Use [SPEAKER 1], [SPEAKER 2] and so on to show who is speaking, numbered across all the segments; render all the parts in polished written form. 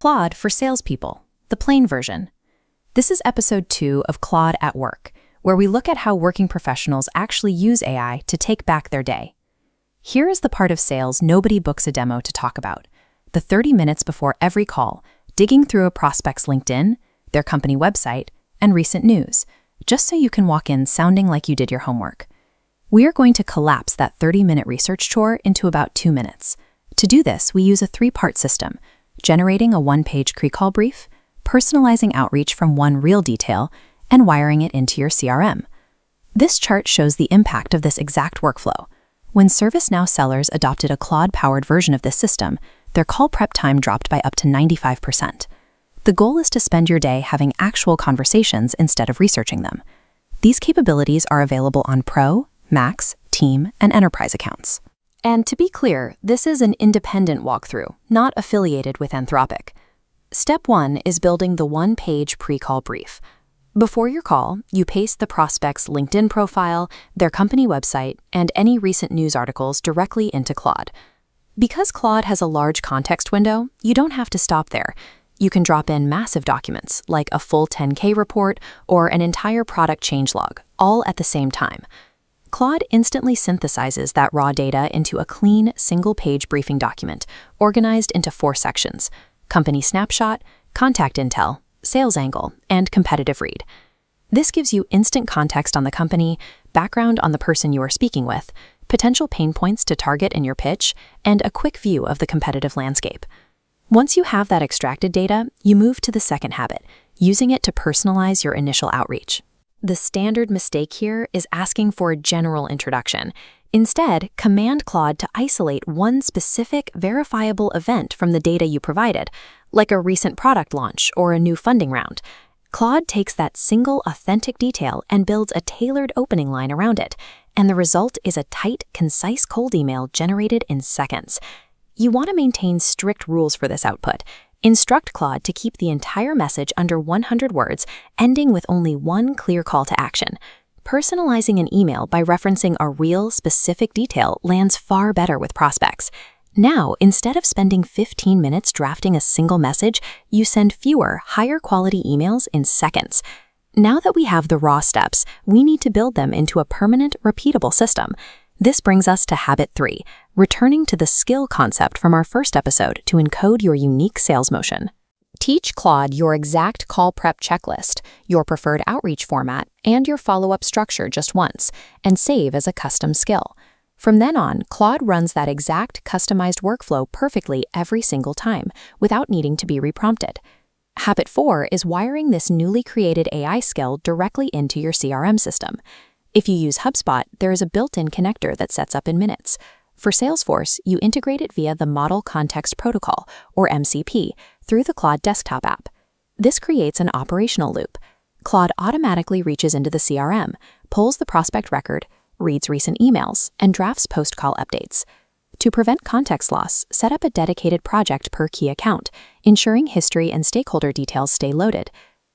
[SPEAKER 1] Claude for salespeople, the plain version. This is episode 2 of Claude at Work, where we look at how working professionals actually use AI to take back their day. Here is the part of sales nobody books a demo to talk about: the 30 minutes before every call, digging through a prospect's LinkedIn, their company website, and recent news, just so you can walk in sounding like you did your homework. We are going to collapse that 30-minute research chore into about 2 minutes. To do this, we use a 3-part system: generating a 1-page pre-call brief, personalizing outreach from one real detail, and wiring it into your CRM. This chart shows the impact of this exact workflow. When ServiceNow sellers adopted a Claude-powered version of this system, their call prep time dropped by up to 95%. The goal is to spend your day having actual conversations instead of researching them. These capabilities are available on Pro, Max, Team, and Enterprise accounts. And to be clear, this is an independent walkthrough, not affiliated with Anthropic. Step 1 is building the 1-page pre-call brief. Before your call, you paste the prospect's LinkedIn profile, their company website, and any recent news articles directly into Claude. Because Claude has a large context window, you don't have to stop there. You can drop in massive documents, like a full 10K report or an entire product changelog, all at the same time. Claude instantly synthesizes that raw data into a clean, single-page briefing document, organized into 4 sections: company snapshot, contact intel, sales angle, and competitive read. This gives you instant context on the company, background on the person you are speaking with, potential pain points to target in your pitch, and a quick view of the competitive landscape. Once you have that extracted data, you move to the second habit: using it to personalize your initial outreach. The standard mistake here is asking for a general introduction. Instead, command Claude to isolate one specific, verifiable event from the data you provided, like a recent product launch or a new funding round. Claude takes that single, authentic detail and builds a tailored opening line around it, and the result is a tight, concise cold email generated in seconds. You want to maintain strict rules for this output. Instruct Claude to keep the entire message under 100 words, ending with only one clear call to action. Personalizing an email by referencing a real, specific detail lands far better with prospects. Now, instead of spending 15 minutes drafting a single message, you send fewer, higher-quality emails in seconds. Now that we have the raw steps, we need to build them into a permanent, repeatable system. This brings us to habit 3, returning to the skill concept from our first episode to encode your unique sales motion. Teach Claude your exact call prep checklist, your preferred outreach format, and your follow-up structure just once, and save as a custom skill. From then on, Claude runs that exact customized workflow perfectly every single time, without needing to be reprompted. Habit 4 is wiring this newly created AI skill directly into your CRM system. If you use HubSpot, there is a built-in connector that sets up in minutes. For Salesforce, you integrate it via the Model Context Protocol, or MCP, through the Claude desktop app. This creates an operational loop. Claude automatically reaches into the CRM, pulls the prospect record, reads recent emails, and drafts post-call updates. To prevent context loss, set up a dedicated project per key account, ensuring history and stakeholder details stay loaded.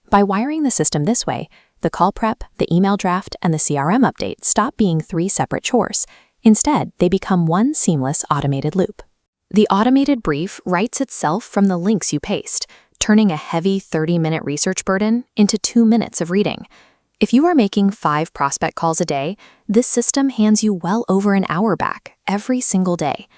[SPEAKER 1] By wiring the system this way, the call prep, the email draft, and the CRM update stop being 3 separate chores. Instead, they become one seamless automated loop. The automated brief writes itself from the links you paste, turning a heavy 30-minute research burden into 2 minutes of reading. If you are making 5 prospect calls a day, this system hands you well over an hour back every single day.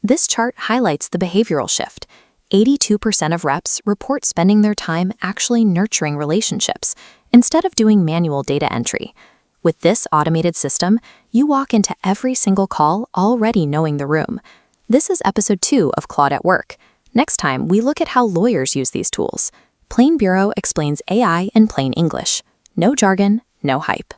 [SPEAKER 1] This chart highlights the behavioral shift. 82% of reps report spending their time actually nurturing relationships instead of doing manual data entry. With this automated system, you walk into every single call already knowing the room. This is episode 2 of Claude at Work. Next time, we look at how lawyers use these tools. Plain Bureau explains AI in plain English. No jargon, no hype.